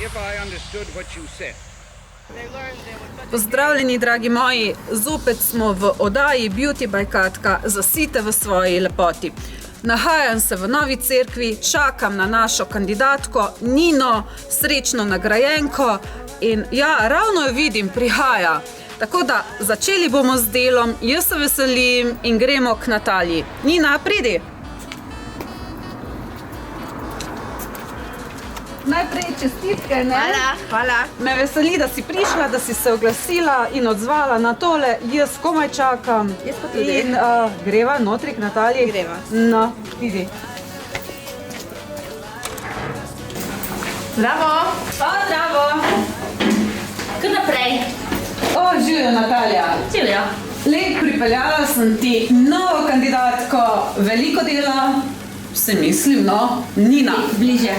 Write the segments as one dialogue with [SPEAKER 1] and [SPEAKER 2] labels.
[SPEAKER 1] if I understood what you said.
[SPEAKER 2] Pozdravljeni, dragi moji, zopet smo v oddaji Beauty by Katka, zasite v svoji lepoti. Nahajam se v Novi Cerkvi, čakam na našo kandidatko Nino, srečno nagrajenko in ja, ravno jo vidim, prihaja. Tako da začeli bomo z delom, jaz se veselim in gremo k Nataliji. Nina, pridi! Najprej čestitke, ne?
[SPEAKER 3] Hvala.
[SPEAKER 2] Me veseli, da si prišla, da si se oglasila in odzvala na tole. Jaz komaj čakam.
[SPEAKER 3] Jaz pa tudi.
[SPEAKER 2] In greva notri k Nataliji?
[SPEAKER 3] Greva.
[SPEAKER 2] No, vidi.
[SPEAKER 3] Zdravo.
[SPEAKER 2] Zdravo.
[SPEAKER 3] Kar naprej.
[SPEAKER 2] Živjo, Natalija.
[SPEAKER 3] Živjo.
[SPEAKER 2] Lep, pripeljala sem ti novo kandidatko, veliko dela, se mislim, no, Nina.
[SPEAKER 3] Bliže.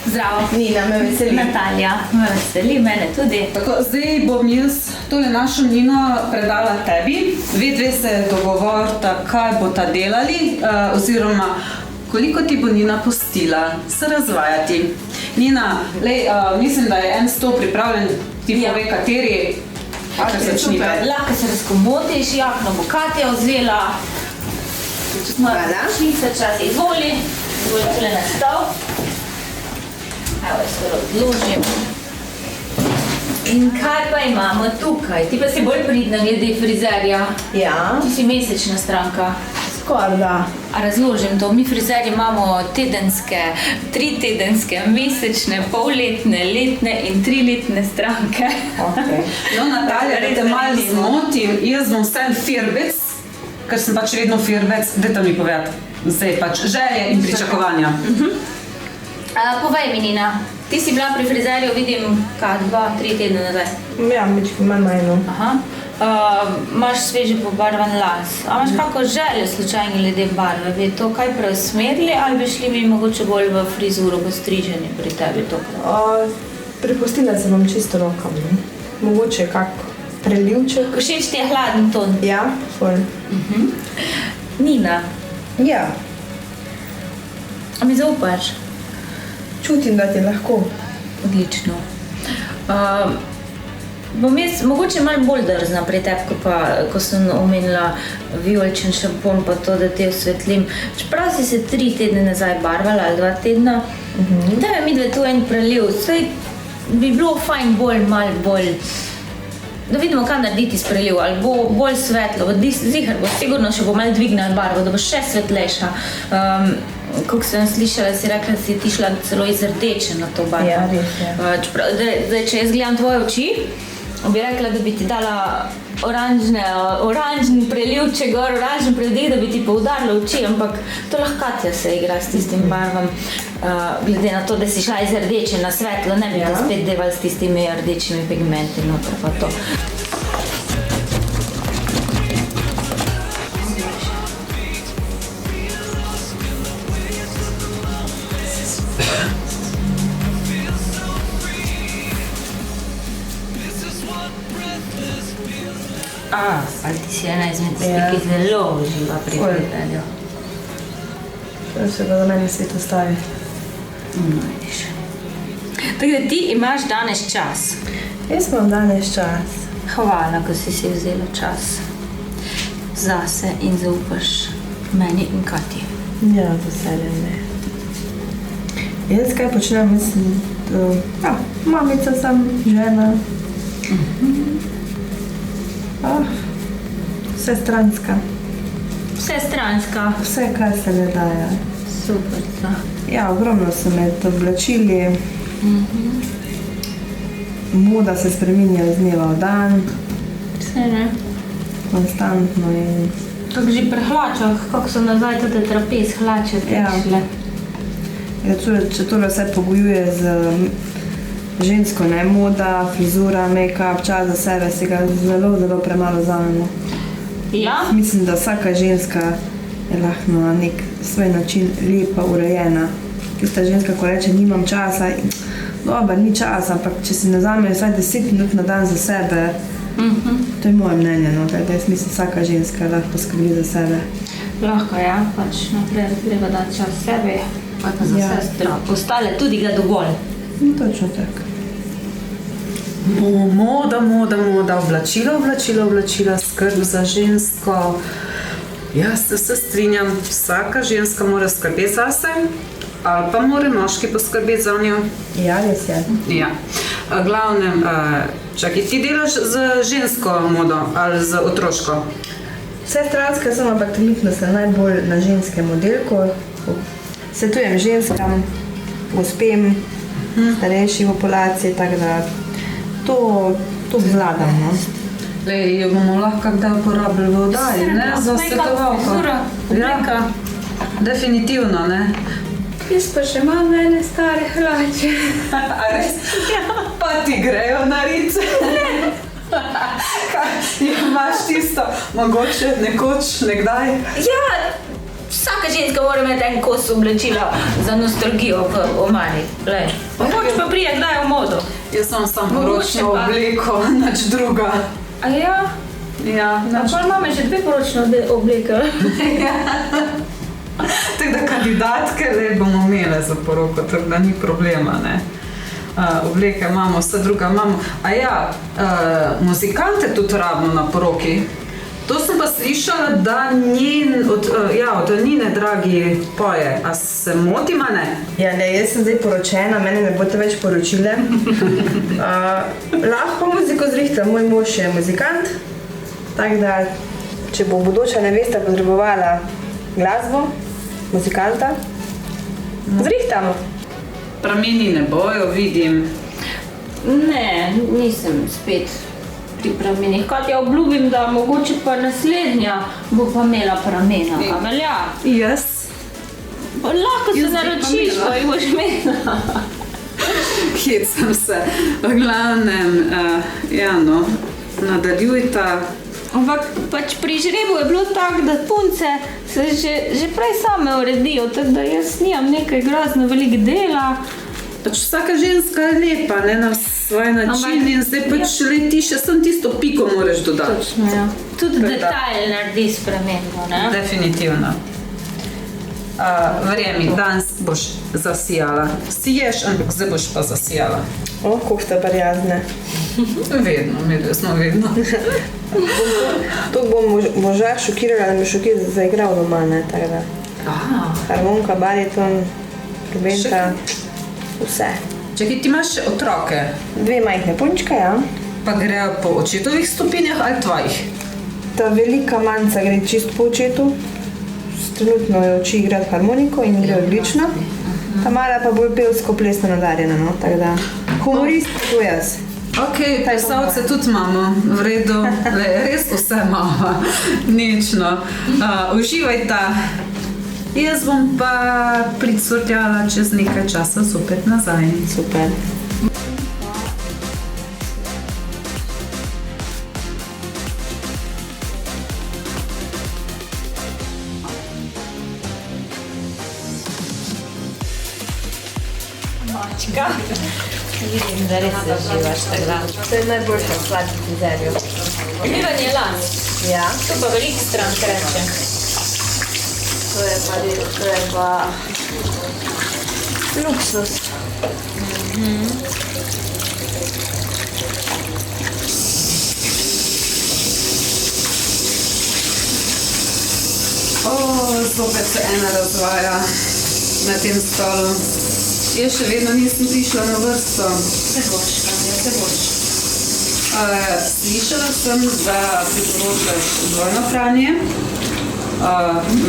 [SPEAKER 3] Zdravo.
[SPEAKER 4] Nina, me veseli.
[SPEAKER 3] Natalija, me veseli, mene tudi.
[SPEAKER 2] Tako, zdaj bom jaz tole našo Nino predala tebi. Dve se dogovorita, kaj bosta delali, oziroma koliko ti bo Nina pustila se razvajati. Nina, mislim, da je en sto pripravljen, ti pove kateri.
[SPEAKER 3] Super, lahko se razkomotiš, jakno bo Katja vzela. Šlice čas izvoli, tole na stol. Evo, jaz to odložim. In kaj pa imamo tukaj? Ti pa si bolj pridna glede frizerja.
[SPEAKER 4] Ja.
[SPEAKER 3] Ti si mesečna stranka.
[SPEAKER 4] Skoraj da.
[SPEAKER 3] A razložim to, mi frizerji imamo tedenske, 3 tedenske, mesečne, polletne, letne in 3-letne stranke.
[SPEAKER 4] Okay.
[SPEAKER 2] No, Natalija, da te malo zmotim, jaz bom vsem firbec, ker sem pač vedno firbec, dajte mi povedati. Zdaj pač želje in pričakovanja.
[SPEAKER 3] Povej mi, Nina, ti si bila pri frizerju, vidim, 2-3 tedne nazaj.
[SPEAKER 4] Ja, mički manj.
[SPEAKER 3] Aha. Imaš sveže pobarvan las. A imaš kako želje slučajno glede barve? Bi to kaj preusmerili ali bi šli mi mogoče bolj v frizuro, v striženje pri tebi tokrat?
[SPEAKER 4] Pripustila sem vam čisto rokam. Mogoče kak prelivček.
[SPEAKER 3] Všeč ti je hladen ton?
[SPEAKER 4] Ja, ful.
[SPEAKER 3] Nina,
[SPEAKER 4] Ja,
[SPEAKER 3] a mi zaupaš?
[SPEAKER 4] čutim, da ti lahko.
[SPEAKER 3] Odlično. Bom jaz mogoče malo bolj drzna pri tebi, ko sem omenila vijoličen šampon, pa to, da te osvetlim. Čeprav si se 3 tedne nazaj barvala ali 2 tedna, daj mi dve tu en preliv. Saj bi bilo fajn malo bolj, da vidimo, kaj narediti s preliv, ali bo bolj svetlo, zihar bo sigurno še bo malo dvignila barvo, da bo še svetlejša. Kako sem slišala, si rekla, da si ti šla celo iz rdeče na to barvo.
[SPEAKER 4] Ja, res je.
[SPEAKER 3] Zdaj, če jaz gledam tvoje oči, bi rekla, da bi ti dala oranžni prelivček gor, oranžni pridih, da bi ti poudarila oči, ampak to lahko Katja se igra s tistim barvam. Glede na to, da si šla iz rdeče na svetlo, ne bi te spet devali s tistimi rdečimi pigmenti noter pa to. Ali ti si ena izmed tistih, ki zelo uživa pri frizerju.
[SPEAKER 4] To se ga za meni svet ostavi.
[SPEAKER 3] Tako da ti imaš danes čas.
[SPEAKER 4] Jaz imam danes čas.
[SPEAKER 3] Hvala, ko si vzela čas zase in zaupaš meni in Katji.
[SPEAKER 4] Ja, z veseljem ne. Jaz kaj počnem, mislim, da mamica sem, žena. Vse stranska.
[SPEAKER 3] Vse stranska.
[SPEAKER 4] Vse, kar se le daje.
[SPEAKER 3] Super, da.
[SPEAKER 4] Ja, ogromno sem med oblačili. Moda se spreminja iz dneva v dan.
[SPEAKER 3] Vse ne.
[SPEAKER 4] Konstantno in...
[SPEAKER 3] Tako že pri hlačah, kako so nazaj tudi trapez hlače prišle.
[SPEAKER 4] Ja, če tole vse pogojuje z žensko, ne, moda, frizura, make-up, čas za sebe, si ga zelo, zelo premalo vzamemo.
[SPEAKER 3] Ja?
[SPEAKER 4] Mislim, da vsaka ženska je lahko na nek svoj način lepa, urejena. Tista ženska, ko reče, nimam časa, dobro, ni časa, ampak če si ne vzame vsaj 10 minut na dan za sebe, to je moje mnenje, no, da jaz mislim, vsaka ženska lahko skrbi za sebe.
[SPEAKER 3] Lahko, ja, pač naprej treba dati čas sebi, pa za sestro. Ostale tudi ga dovolj.
[SPEAKER 4] Točno tako.
[SPEAKER 2] Moda, oblačila, skrb za žensko. Jaz se strinjam, vsaka ženska mora skrbeti zase, ali pa mora moški poskrbeti za njo.
[SPEAKER 4] Ja, res je.
[SPEAKER 2] Ja. Glavnem, čakaj, ti delaš z žensko modo ali z otroško?
[SPEAKER 4] Vse stranske sem, ampak trenutno sem najbolj na ženskem oddelku. Svetujem ženskam, gospem, starejši populaciji, tako da to obvladam. No?
[SPEAKER 2] Jo bomo lahko kdaj uporabljali v oddaji, ne? Za svetovalko. Ja, definitivno, ne?
[SPEAKER 3] Jaz pa še imam ene stare hlače.
[SPEAKER 2] A res? Pa ti grejo na rice? Imaš tisto, mogoče nekoč, nekdaj?
[SPEAKER 3] Ja, vsaka ženska mora imeti en kos oblačila za nostalgijo v omari. Mogoče pa prije kdaj v modo.
[SPEAKER 2] Jaz sem poročno obleko, nič druga.
[SPEAKER 3] A ja?
[SPEAKER 2] Ja,
[SPEAKER 3] A pa imamo že 2 poročne obleke.
[SPEAKER 2] tako da kandidatke le bomo imele za poroko, tako da ni problema, ne. Obleke imamo, vse druga imamo. A ja, muzikante tudi rabimo na poroki. To sem pa slišala, da od Nine Dragi poje. A se motim, a ne?
[SPEAKER 4] Ja, ne, jaz sem zdaj poročena, mene ne boste več poročile. Lahko muziko zrihtam, moj mož je muzikant, tako da, če bo bodoča nevesta potrebovala glasbo, muzikanta, zrihtamo.
[SPEAKER 2] Prameni ne bojo, vidim.
[SPEAKER 3] Ne, nisem spet pri pramenih. Kot ja obljubim, da mogoče pa naslednja bo pa imela pramena. A velja?
[SPEAKER 2] Jaz?
[SPEAKER 3] Lahko se naročiš, pa jih boš imela.
[SPEAKER 2] Hecam se. V glavnem, ja no, nadaljujta.
[SPEAKER 3] Ampak pač pri žrebu je bilo tako, da punce se že prej same uredijo, tako da jaz nimam nekaj grozno veliko dela.
[SPEAKER 2] Pač vsaka ženska je lepa, ne, na svoj način in zdaj pač leti še sem tisto piko moraš dodati.
[SPEAKER 3] Točno, ja. Tudi detajl naredi spremembo, ne?
[SPEAKER 2] Definitivno. Verjemi, danes boš zasijala. Siješ, ampak zdaj boš pa zasijala.
[SPEAKER 4] O, koliko ste prijazne.
[SPEAKER 2] Vedno, medve smo vedno.
[SPEAKER 4] To bom moža šokirala, da mi šokir zaigral doma, ne, tako da. Harmonika, bariton, trubenta, vse.
[SPEAKER 2] Čakaj, ti imaš še otroke?
[SPEAKER 4] 2 majhne punčke, ja.
[SPEAKER 2] Pa grejo po očetovih stopinjah ali tvojih?
[SPEAKER 4] Ta velika manjca gre čisto po očetu. Trenutno jo uči igrati harmoniko in gre odlično. Ta mala pa bolj pevsko plesno nadarjena, no, tako da. Humorist to jaz.
[SPEAKER 2] Ok, pisavce tudi imamo, v redu, res vse imamo, nično. Uživajte. Jaz bom pa pricurtjala čez nekaj časa zopet nazaj.
[SPEAKER 4] Super.
[SPEAKER 3] Mačka. Vidim, da res se živaš tako da.
[SPEAKER 4] To je najboljša sladki frizerjo.
[SPEAKER 3] Umivanje las.
[SPEAKER 4] Ja.
[SPEAKER 3] To pa veliko strank reče.
[SPEAKER 4] To je pa luksus.
[SPEAKER 2] Zopet se ena razvaja na tem stolu. Jaz še vedno nisem prišla na vrsto.
[SPEAKER 3] Se boš, Tanja, se boš.
[SPEAKER 2] Slišala sem, da priporočaš dvojno pranje.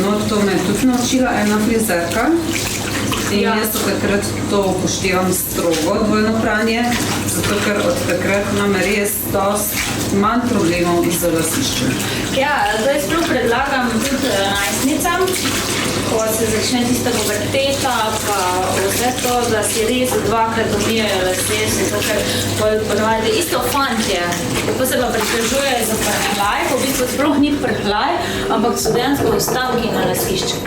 [SPEAKER 2] No, to me je tudi naučila ena frizerka. In jaz od takrat to upoštevam strogo, dvojno pranje, zato ker od takrat imam res dosti manj problemov z lasiščem.
[SPEAKER 3] Ja, zdaj sploh predlagam tudi najstnicam, ko se začne tista puberteta, pa vse to, da si res 2-krat umijajo lase, zato ker ponavadi isto fantje, kako se pa pritožujejo za prhljaj, v bistvu sploh ni prhljaj, ampak so dejansko ostanki na lasišču.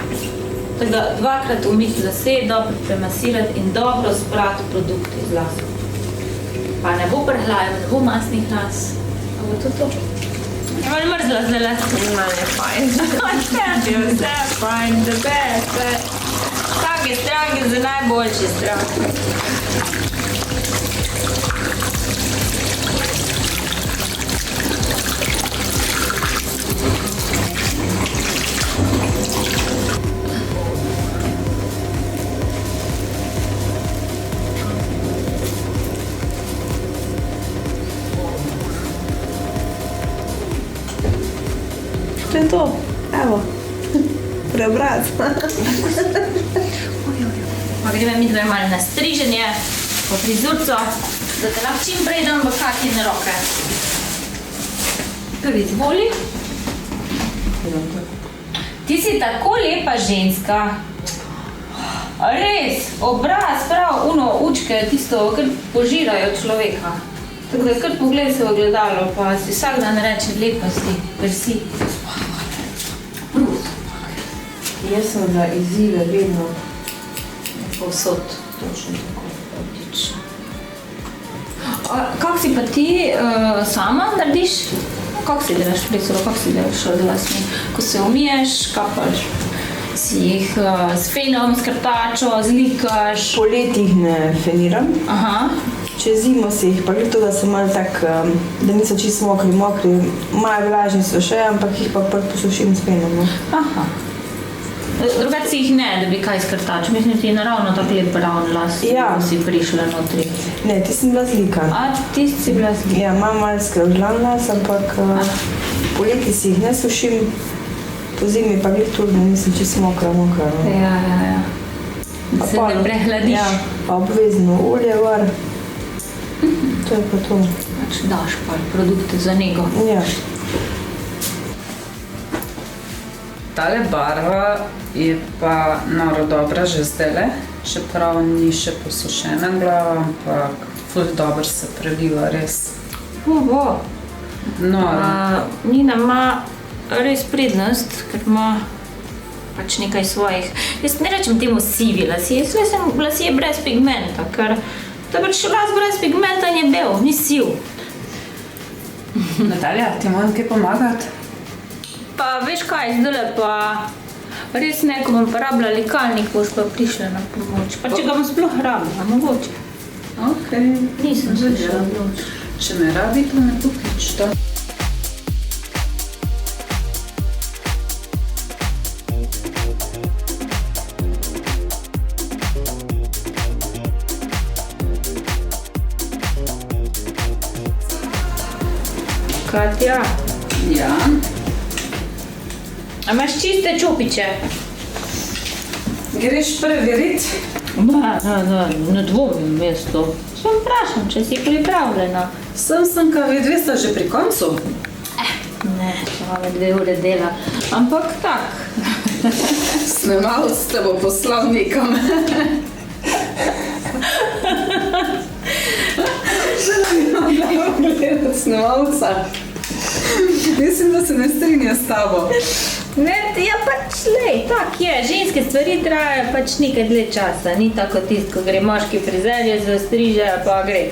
[SPEAKER 3] Tako da 2-krat umiti lase, dobro premasirati in dobro sprati produkte iz las. Pa ne bo prhljajev, ne bo masnih las. A bo to to? Je malo mrzla zdaj las.
[SPEAKER 4] Malo je fajn.
[SPEAKER 3] Tebi je vse fajn, the best. Take strah je za najboljši strah.
[SPEAKER 4] že obraz.
[SPEAKER 3] Pa gremo mi dve malo na striženje, po frizurco, da te lahko čim prej dam v kakine roke. Prvi izvoli. Ti si tako lepa ženska. Res, obraz, prav, učke, tisto, kar požirajo človeka. Tako da kar pogled se v ogledalo, pa si vsak dan reče, lepa si, versi.
[SPEAKER 4] Jaz sem za izzive vedno.
[SPEAKER 3] Povsod, točno tako, odlično. Kako si pa ti sama narediš? Kako si delaš frizuro, kako si delaš od lasmi? Ko se umiješ, kapaš? Si jih s fenom, s krtačo, zlikaš?
[SPEAKER 4] Poleti jih ne feniram.
[SPEAKER 3] Aha.
[SPEAKER 4] Čez zimo si jih, pa gre to, da so malo tak, da niso čisto mokri, malo vlažni so še, ampak jih pa posušim s fenom. No.
[SPEAKER 3] Aha. Drugače si jih ne, da bi kaj skrtač. Mislim, ti je naravno tako lep brown las,
[SPEAKER 4] Ja.
[SPEAKER 3] ko si prišla notri.
[SPEAKER 4] Ne, ti sem bila zlika.
[SPEAKER 3] A, ti si bila zlika.
[SPEAKER 4] Ja, imam malo skravžlan las, ampak poleti si jih ne sušim, po zimi pa gre tudi, da nisem čisto mokra. No.
[SPEAKER 3] Ja. Da se ne prehladiš.
[SPEAKER 4] Ja, pa obvezno olje gor. To je pa to.
[SPEAKER 3] Pač daš pa produkte za nego.
[SPEAKER 4] Ja.
[SPEAKER 2] Tale barva je pa noro dobra že zdajle, čeprav ni še posušena glava, ampak ful dobro se preliva, res.
[SPEAKER 3] Oho.
[SPEAKER 2] Noro.
[SPEAKER 3] Nina ima res prednost, ker ima pač nekaj svojih. Jaz ne rečem temu sivi lasje, jaz sem lasje brez pigmenta, ker da pač las brez pigmenta je bel, ni siv.
[SPEAKER 2] Natalja, ti moram kaj pomagati?
[SPEAKER 3] Pa veš kaj, zdajle pa res ne, ko bom pa rabila likalnik, boš pa prišla na pomoč. Pa če ga bom sploh rabila, mogoče.
[SPEAKER 2] Ok.
[SPEAKER 3] Nisem slišala odloč.
[SPEAKER 2] Če me rabi, to me pokličite.
[SPEAKER 3] Katja,
[SPEAKER 2] Ja.
[SPEAKER 3] a imaš čiste čopiče?
[SPEAKER 2] Greš preveriti?
[SPEAKER 3] Ne dvomim jaz to. Sem vprašam, če si pripravljena.
[SPEAKER 2] Sem ka vi sta že pri koncu.
[SPEAKER 3] Ne, to imamo 2 ure dela, ampak tak.
[SPEAKER 2] Snemalc te bo poslal nekam. Gledati snemalca. Mislim, da se ne strinja s tabo.
[SPEAKER 3] Ne, ja pač lej, tak je, ženske stvari trajajo pač nekaj dlje časa, ni tako tisto, ko gre moški frizerje, zastriže pa gre.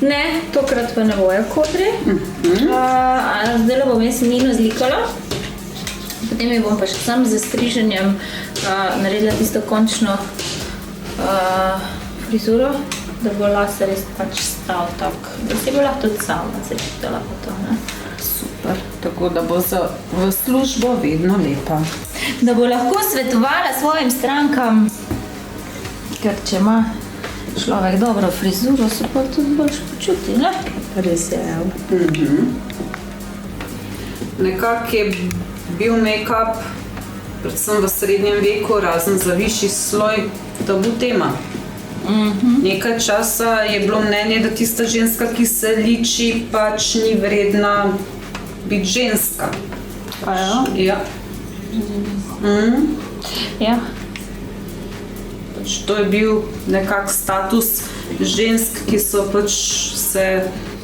[SPEAKER 3] Ne, tokrat pa ne bojo kodri. Zdaj bom jaz Nino zlikala, potem jo bom pa še sam z zastriženjem naredila tisto končno frizuro, da bo las res pač stal tak, da si bo lahko tudi sama začitala po to, ne?
[SPEAKER 2] Super, tako da bo v službo vedno lepa.
[SPEAKER 3] Da bo lahko svetovala svojim strankam, ker če ima človek dobro frizuro, se pa tudi boljše počuti, ne?
[SPEAKER 4] Res je.
[SPEAKER 2] Nekako je bil make-up, predvsem v srednjem veku, razen za višji sloj, tabu tema. Nekaj časa je bilo mnenje, da tista ženska, ki se liči, pač ni vredna biti ženska.
[SPEAKER 3] Pa jo?
[SPEAKER 2] Ja.
[SPEAKER 3] Ja.
[SPEAKER 2] Pač to je bil nekak status žensk, ki so pač se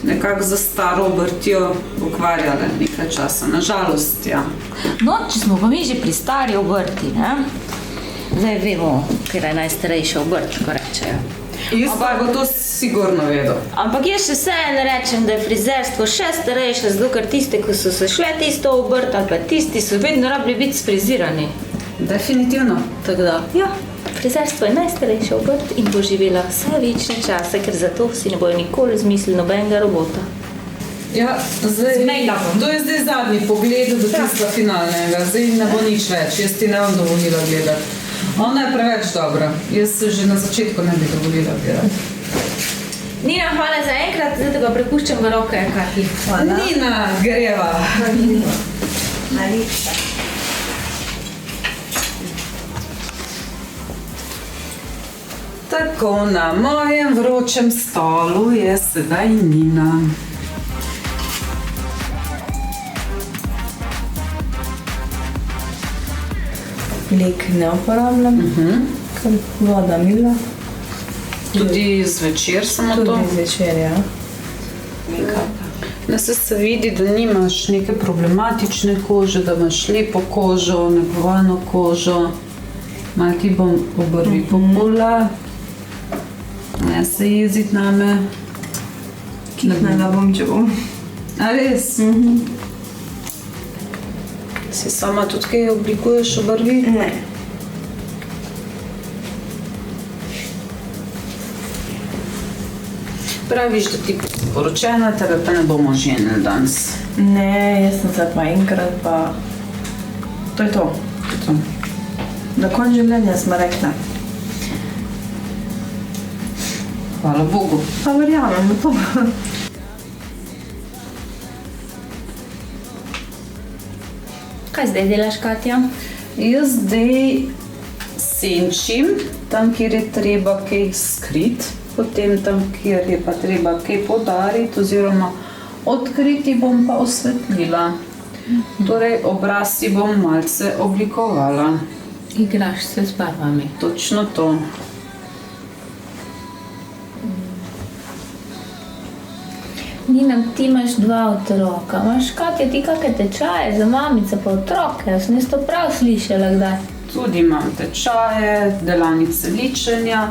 [SPEAKER 2] nekako za staro obrtjo ukvarjale nekaj časa. Nažalost, ja.
[SPEAKER 3] No, če smo pa mi že pri stari obrti, ne? Zdaj vemo, ker je najstarejša obrt, ko rečejo.
[SPEAKER 2] Jaz pa bo to sigurno vedel.
[SPEAKER 3] Ampak jaz še vseeno rečem, da je frizerstvo še starejše, zato ker tiste, ko so se šle tisto obrt, ali pa tisti so vedno rabili biti sfrizirani.
[SPEAKER 2] Definitivno.
[SPEAKER 3] Tako da, ja, frizerstvo je najstarejša obrt in bo živela vse večne čase, ker zato si ne bojo nikoli izmislili nobenega robota.
[SPEAKER 2] Ja, zdaj,
[SPEAKER 3] Z make-upom.
[SPEAKER 2] to je zdaj zadnji pogled do tistega finalnega. Zdaj ne bo nič več, jaz ti ne bom dovolila gledati. Ona je preveč dobra, jaz se že na začetku ne bi dovolila gledati.
[SPEAKER 3] Nina, hvala za enkrat, zdaj te pa prepuščam v roke, Kati. Hvala.
[SPEAKER 2] Nina, greva.
[SPEAKER 3] Najlepša.
[SPEAKER 2] Tako na mojem vročem stolu je sedaj Nina.
[SPEAKER 3] Lek ne uporabljam, ker voda mila.
[SPEAKER 2] Tudi zvečer samo to.
[SPEAKER 3] Tudi zvečer, ja.
[SPEAKER 2] Da se vidi, da nimaš neke problematične kože, da imaš lepo kožo, negovano kožo. Malo ti bom obrvi popula. Ne se jeziti name.
[SPEAKER 4] Kihnala bom, če bom.
[SPEAKER 2] A res? Si sama tudi kaj oblikuješ obrvi?
[SPEAKER 4] Ne.
[SPEAKER 2] Praviš, da ti poročena, tega pa ne bomo ženili danes.
[SPEAKER 4] Ne, jaz sem se pa enkrat pa... To je to. Do konc življenja smo rekla.
[SPEAKER 2] Hvala Bogu.
[SPEAKER 4] Pa verjamem v to.
[SPEAKER 3] Kaj zdaj delaš, Katja?
[SPEAKER 2] Jaz zdaj senčim, tam, kjer je treba kaj skriti, potem tam, kjer je pa treba kaj poudariti oziroma odkriti, bom pa osvetlila. Torej, obraz si bom malce oblikovala.
[SPEAKER 3] Igraš se z barvami.
[SPEAKER 2] Točno to.
[SPEAKER 3] Nina, ti imaš 2 otroka. Imaš, Katja, ti kakšne tečaje za mamice pa otroke? Jaz sem to prav slišala kdaj.
[SPEAKER 2] Tudi imam tečaje, delavnice ličenja,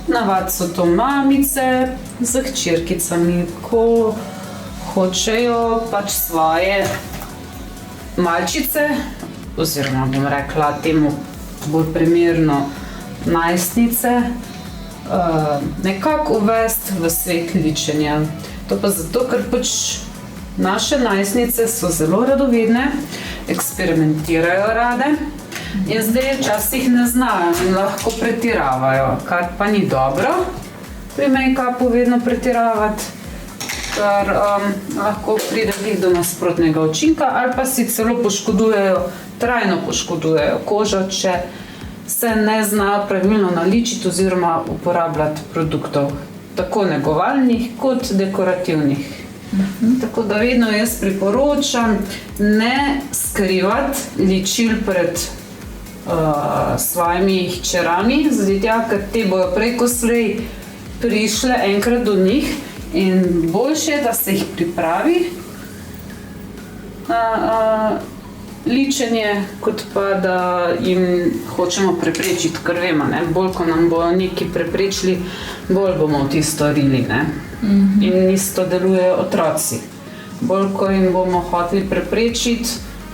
[SPEAKER 2] navad so to mamice z hčerkicami, ko hočejo pač svoje malčice, oziroma bom rekla temu bolj primerno najstnice, nekako uvesti v svet ličenja. To pa zato, ker pač naše najstnice so zelo radovedne, eksperimentirajo rade in zdaj včasih ne znajo in lahko pretiravajo, kar pa ni dobro pri make-upu vedno pretiravati, ker lahko pride glih do nasprotnega učinka ali pa si celo poškodujejo, trajno poškodujejo kožo, če se ne znajo pravilno naličiti oziroma uporabljati produktov, tako negovalnih kot dekorativnih. Tako da vedno jaz priporočam ne skrivati ličil pred svojimi hčerami, ker te bojo prej ko slej prišle enkrat do njih in boljše je, da se jih pripravi na ličenje, kot pa da jim hočemo preprečiti, ker vemo, ne? Bolj ko nam bojo neki preprečili, bolj bomo v tisto rili. In isto delujejo otroci. Bolj ko jim bomo hoteli preprečiti,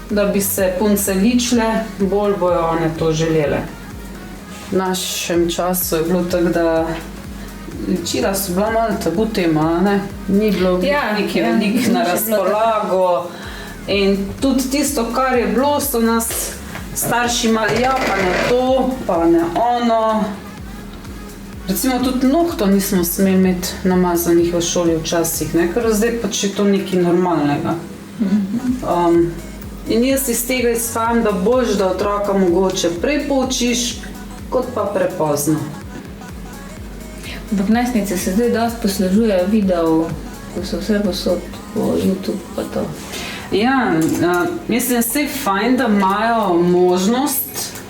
[SPEAKER 2] da bi se punce ličile, bolj bojo one to želele. V našem času je bilo tako, da ličila so bila malo tabu tema, ne? Ni bilo nekaj veliko na razpolago. In tudi tisto, kar je bilo, so nas starši imeli, ja, pa ne to, pa ne ono. Recimo tudi nohtov nismo smeli imeti namazanih v šoli včasih, ne? Ker zdaj pač je to nekaj normalnega. In jaz iz tega izhajam, da boljš, da otroka mogoče prej poučiš, kot pa prepozno.
[SPEAKER 3] Ampak najstnice se zdaj dosti poslužujejo videov, ko so vse posod po YouTube pa to.
[SPEAKER 2] Ja, mislim, vse fajn, da imajo možnost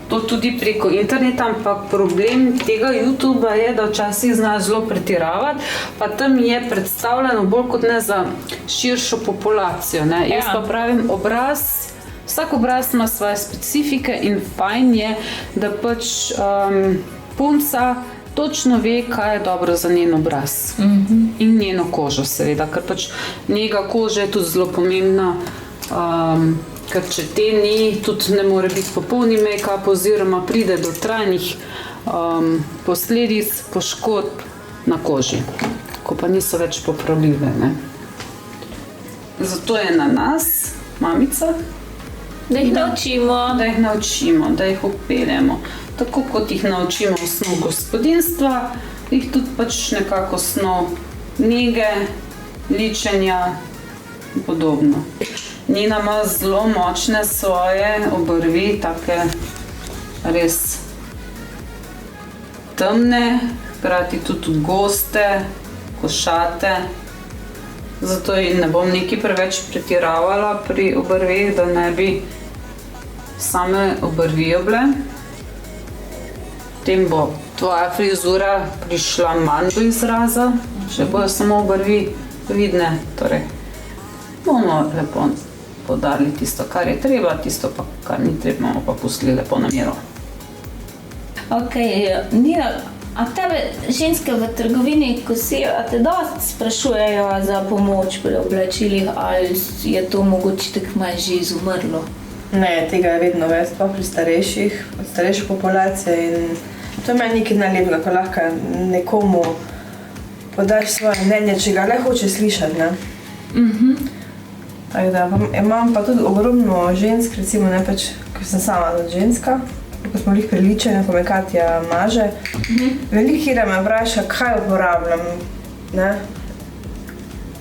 [SPEAKER 2] to tudi preko interneta, ampak problem tega YouTubea je, da včasih znajo zelo pretiravati, pa tam je predstavljeno bolj kot ne za širšo populacijo. Ne? Jaz pa pravim, vsak obraz ima svoje specifike in fajn je, da pač punca točno ve, kaj je dobro za njen obraz in njeno kožo seveda, ker pač njega kože je tudi zelo pomembna, ker če te ni, tudi ne more biti popolni make-up oziroma pride do trajnih posledic poškodb na koži, ko pa niso več popravljive. Ne? Zato je na nas, mamica,
[SPEAKER 3] Da jih naučimo.
[SPEAKER 2] Da jih upeljemo. Tako kot jih naučimo osnov gospodinjstva, jih tudi pač nekako osnov nege, ličenja in podobno. Nina ima zelo močne svoje obrvi, take res temne, hkrati tudi goste, košate. Zato ji ne bom nekaj preveč pretiravala pri obrveh, da ne bi same obrvi bile. Potem bo tvoja frizura prišla manj do izraza, če bojo samo obrvi vidne. Torej, bomo lepo podarili tisto, kar je treba, tisto, pa, kar ni treba, bomo pa pustili lepo na miru.
[SPEAKER 3] Ok, Nina, a tebe ženske v trgovini kosijo, a te dosti sprašujejo za pomoč pri oblačilih, ali je to mogoče tako malo že izumrlo?
[SPEAKER 4] Ne, tega je vedno več, pa pri starejši populaciji in to je meni nekaj najlepšega, ko lahko nekomu podaš svoje mnenje, če ga le hoče slišati, ne. Tako da, imam pa tudi ogromno žensk, recimo ne pač, ker sem sama tudi ženska, ko smo lih priličene, ko me Katja maže. Veliko hira me vpraša, kaj uporabljam, ne.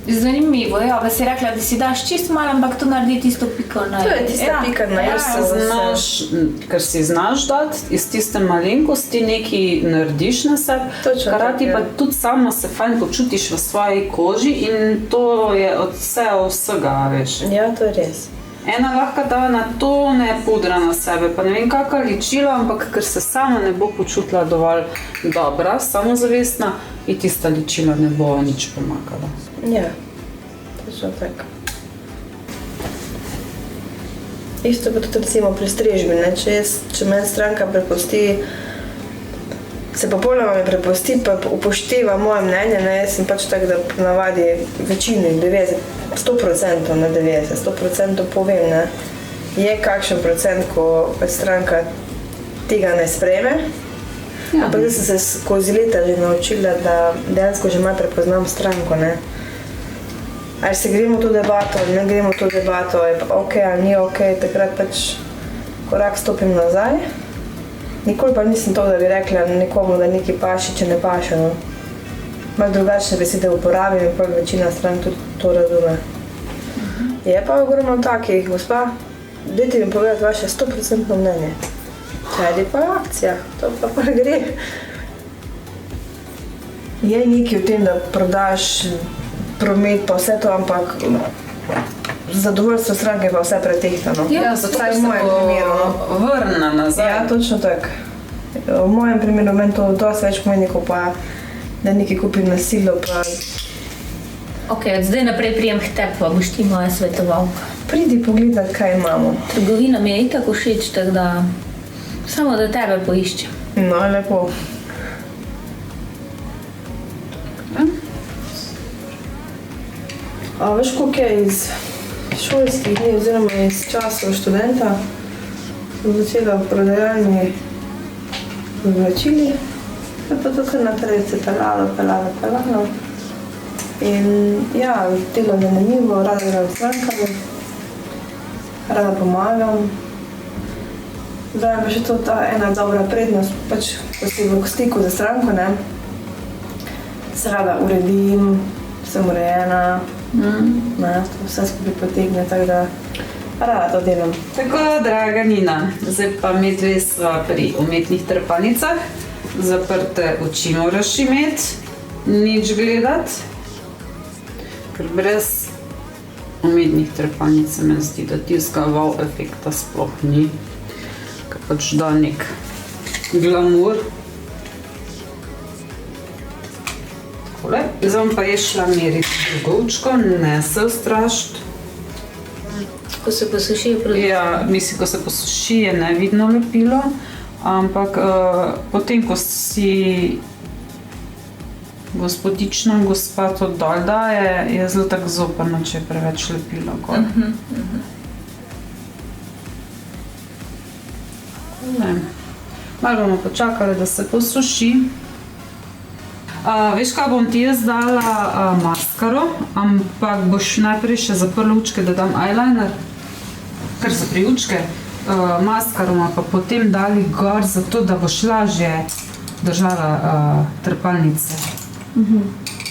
[SPEAKER 3] Zanimivo, ja, pa si rekla, da si daš čisto malo, ampak to naredi tisto piko na
[SPEAKER 4] To je tista pika na
[SPEAKER 2] Ker si znaš dati iz tiste malenkosti nekaj narediš na sebi,
[SPEAKER 4] Točno
[SPEAKER 2] hkrati
[SPEAKER 4] tako,
[SPEAKER 2] pa
[SPEAKER 4] ja.
[SPEAKER 2] tudi sama se fajn počutiš v svoji koži in to je od vsega, veš.
[SPEAKER 4] Ja, to je res.
[SPEAKER 2] Ena lahko da na tone pudra na sebe, pa ne vem kakva ličila, ampak ker se sama ne bo počutila dovolj dobra, samozavestna, in tista ličila ne bo nič pomagala.
[SPEAKER 4] Ja, točno tako. Isto pa tudi recimo pri strežbi, ne, če meni stranka prepusti, se popolnoma mi prepusti, pa upošteva moje mnenje, ne, jaz sem pač tak, da navadi večini, 100%, ne 90, 100% povem, ne, je kakšen procent, ko stranka tega ne sprejme, ampak jaz sem se skozi leta že naučila, da dejansko že malo prepoznam stranko, ne. Ali se gremo v to debato, ali ne gremo v to debato, je pa ok ali ni ok, takrat pač korak stopim nazaj. Nikoli pa nisem to, da bi rekla nekomu, da nekaj paši, če ne paše, no. Malo drugačne besede uporabim in pol večina strank tudi to razume. Je pa ogromno takih, gospa, dajte mi povedati vaše 100% mnenje. Ajde pa akcija, to pa gre. Je nekaj v tem, da prodaš promet pa vse to, ampak zadovoljstvo stranke pa vse pretehtano.
[SPEAKER 2] Ja, zato
[SPEAKER 4] Vsaj
[SPEAKER 2] ker
[SPEAKER 4] v
[SPEAKER 2] se
[SPEAKER 4] mojem primeru, no.
[SPEAKER 2] bo vrnila nazaj.
[SPEAKER 4] Ja, točno tako. V mojem primeru meni to dosti več pomeni, ko pa da nekaj kupim na silo, pa
[SPEAKER 3] Ok, od zdaj naprej prijem k tebi, pa boš ti moja svetovalka.
[SPEAKER 4] pridi pogledat, kaj imamo.
[SPEAKER 3] Trgovina mi je itak všeč, tako da samo da tebe poiščem.
[SPEAKER 4] No, lepo. A veš, koliko je iz šolskih dni oziroma iz časov študenta sem začela v prodajalni z oblačili, je pa to kar naprej se pelalo. In ja, delo je zanimivo, rada delam s strankami, rada pomagam. Zdaj pa še to ta ena dobra prednost, pač ko si v stiku za stranko, ne, se rada uredim, sem urejena, ne, vse skupaj potegne, tako da rada to delam.
[SPEAKER 2] Tako, draga Nina, zdaj pa mi dve sva pri umetnih trpanicah. Zaprte oči moraš imeti, nič gledati, ker brez umetnih trpanic se meni zdi, da tistega wow efekta sploh ni, ker pač da nek glamur. Takole. Zdaj bom pa je šla meriti drugoučko, ne se ustrašiti.
[SPEAKER 3] Ko se posuši,
[SPEAKER 2] Ja, mislim, ko se posuši, je nevidno lepilo, ampak potem, ko si gospodična gospa to dol daje, je zelo tako zoprno, če je preveč lepilo gor. Malo bomo počakali, da se posuši. Veš, kaj bom ti jaz dala maskaro, ampak boš najprej še zaprla učke, da dam eyeliner, ker so pri učke. Maskaro pa potem dali gor, zato da boš lažje držala trpalnice.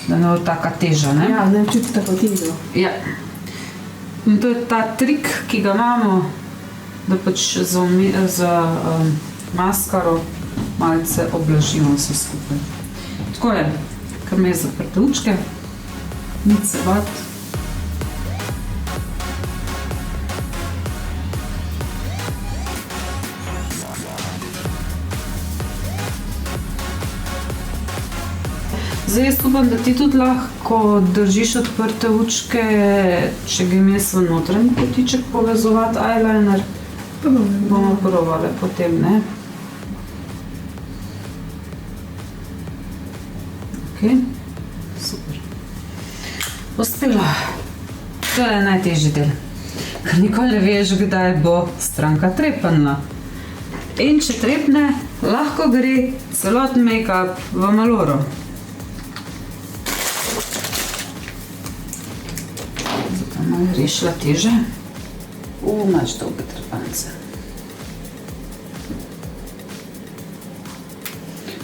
[SPEAKER 2] Da ne bo taka teža, ne?
[SPEAKER 4] Ja, ne čuti tako težo.
[SPEAKER 2] Ja. In to je ta trik, ki ga imamo, da pač z maskaro malce oblažimo vse skupaj. Takole, kar me je zaprte učke, nič se bati. Zdaj jaz upam, da ti tudi lahko držiš odprte učke, če grem jaz v notranji kotiček povezovati eyeliner. Bomo probali potem, ne? Ok, super. Uspelo. To je najtežji del, ker nikoli ne veš, kdaj bo stranka trepnila. In če trepne, lahko gre celoten make-up v maloro. Malo je rešila teže. Imaš dolge trepalnice.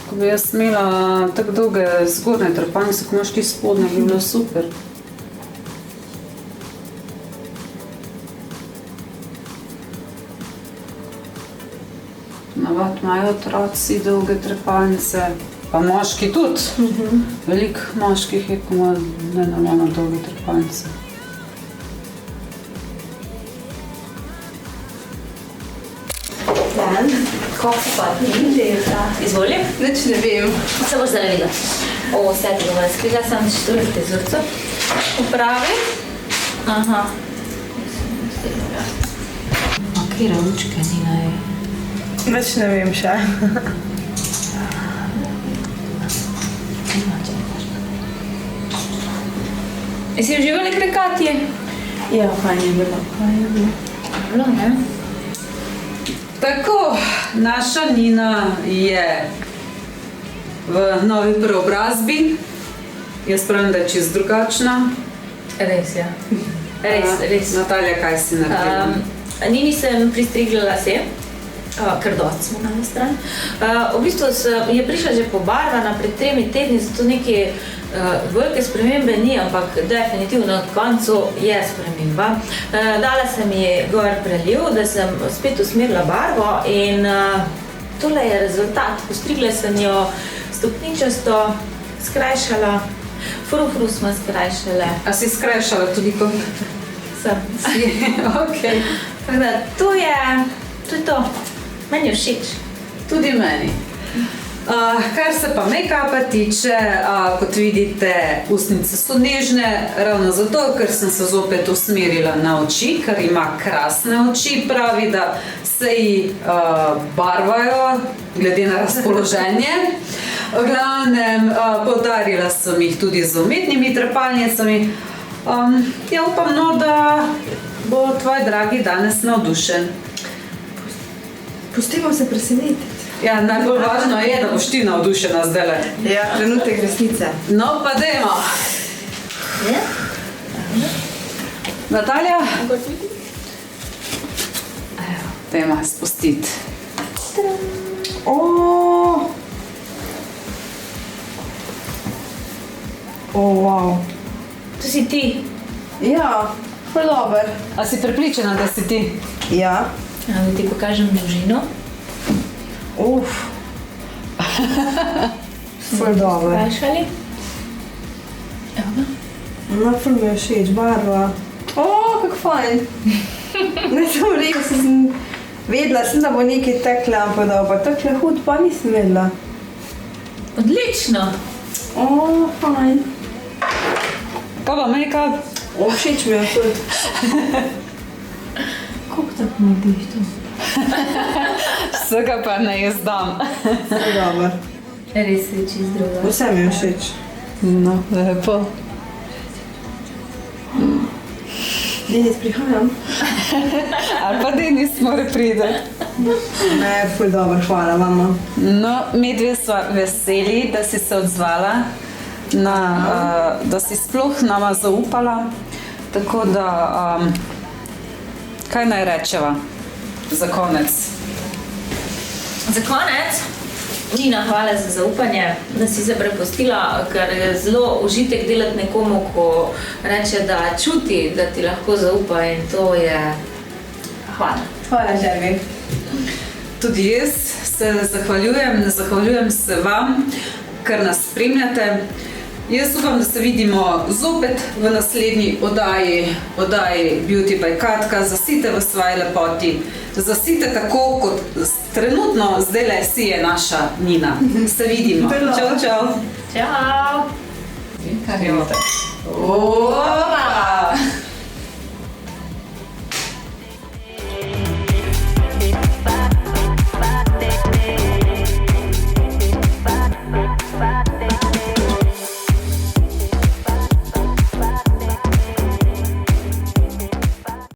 [SPEAKER 2] Ko bi jaz imela tako dolge zgornje trepalnice, ko imaš ti spodnje, bi bilo super. Navad imajo otroci dolge trepalnice, pa moški tudi. Veliko moških je, ko ima nenormalno dolge trepalnice.
[SPEAKER 3] Kako pa ti? Izvoli.
[SPEAKER 4] Nič ne vem.
[SPEAKER 3] Se boš zdaj videla. Ovo sedlo vrskega, sam četvrti vzorco upravi. Aha. A kjera učke Nina je?
[SPEAKER 4] Nič ne vem še.
[SPEAKER 3] Jesi uživali krekati?
[SPEAKER 4] Ja, fajn je bilo.
[SPEAKER 3] Bilo, ne?
[SPEAKER 2] Tako, naša Nina je v novi preobrazbi. Jaz pravim, da je čist drugačna.
[SPEAKER 3] Res, ja. Res.
[SPEAKER 2] Natalija, kaj si naredila?
[SPEAKER 3] Nini sem pristrigla lase, ker dosti smo na eni strani. V bistvu je prišla že pobarvana pred 3 tedni, zato neke velike spremembe ni, ampak definitivno od koncu je sprememba. Dala sem ji gor preliv, da sem spet usmerila barvo in tole je rezultat. Postrigla sem jo stopničasto, skrajšala, frufru smo skrajšale.
[SPEAKER 2] A si skrajšala tudi kot?
[SPEAKER 3] Sem.
[SPEAKER 2] Ok.
[SPEAKER 3] Tako da, to je to. Meni je všeč.
[SPEAKER 2] Tudi meni. Kar se pa make-upa tiče, kot vidite, ustnice so nežne, ravno zato, ker sem se zopet usmerila na oči, ker ima krasne oči, pravi, da se ji barvajo, glede na razpoloženje. V glavnem, poudarila sem jih tudi z umetnimi trepalnicami. Ja, upam, no, da bo tvoj dragi danes navdušen.
[SPEAKER 4] Pustimo se presenetiti.
[SPEAKER 2] Ja, najbolj važno je, da boš ti navdušena zdajle.
[SPEAKER 4] Ja, trenutek resnice.
[SPEAKER 2] No, pa dajmo.
[SPEAKER 3] Ja?
[SPEAKER 2] Natalija? Dajmo spustiti.
[SPEAKER 4] Wow.
[SPEAKER 3] To si ti.
[SPEAKER 4] Ja, ful dober.
[SPEAKER 2] A si prepričana, da si ti?
[SPEAKER 4] Ja.
[SPEAKER 3] Da ti pokažem množino.
[SPEAKER 4] Ful dober.
[SPEAKER 3] Skrajšali. Evo ga.
[SPEAKER 4] No, ful mi je všeč, barva. Kako fajn. Ne sem rekel, sem vedela, da bo nekaj tekla, ampak da bo pa tekla hud, pa nisem vedela.
[SPEAKER 3] Odlično.
[SPEAKER 4] Fajn.
[SPEAKER 2] Kaj pa make-up?
[SPEAKER 4] Všeč mi je ful.
[SPEAKER 3] Kako tako narediš to?
[SPEAKER 2] Vsega pa ne jaz dam.
[SPEAKER 4] Ful dober.
[SPEAKER 3] Res je čist druga.
[SPEAKER 4] Vse mi je všeč.
[SPEAKER 2] No, lepo.
[SPEAKER 4] Denis, prihajam.
[SPEAKER 2] Ali pa Denis mora priti.
[SPEAKER 4] Ne, ful dober, hvala vama.
[SPEAKER 2] No, mi dve sva veseli, da si se odzvala, da si sploh nama zaupala. Tako da, kaj naj rečeva za konec?
[SPEAKER 3] Za konec, Nina, hvala za zaupanje, da si se prepustila, ker je zelo užitek delati nekomu, ko reče, da čuti, da ti lahko zaupa in to je hvala.
[SPEAKER 4] Hvala, Žervi.
[SPEAKER 2] Tudi jaz se zahvaljujem se vam, ker nas spremljate. Jaz upam, da se vidimo zopet v naslednji oddaji Beauty by Katka. Zasite v svoji lepoti, zasite tako, kot trenutno zdajle si je naša Nina. Se vidimo. Čau, čau.
[SPEAKER 3] Čau!
[SPEAKER 2] Kar je ovo? Opa!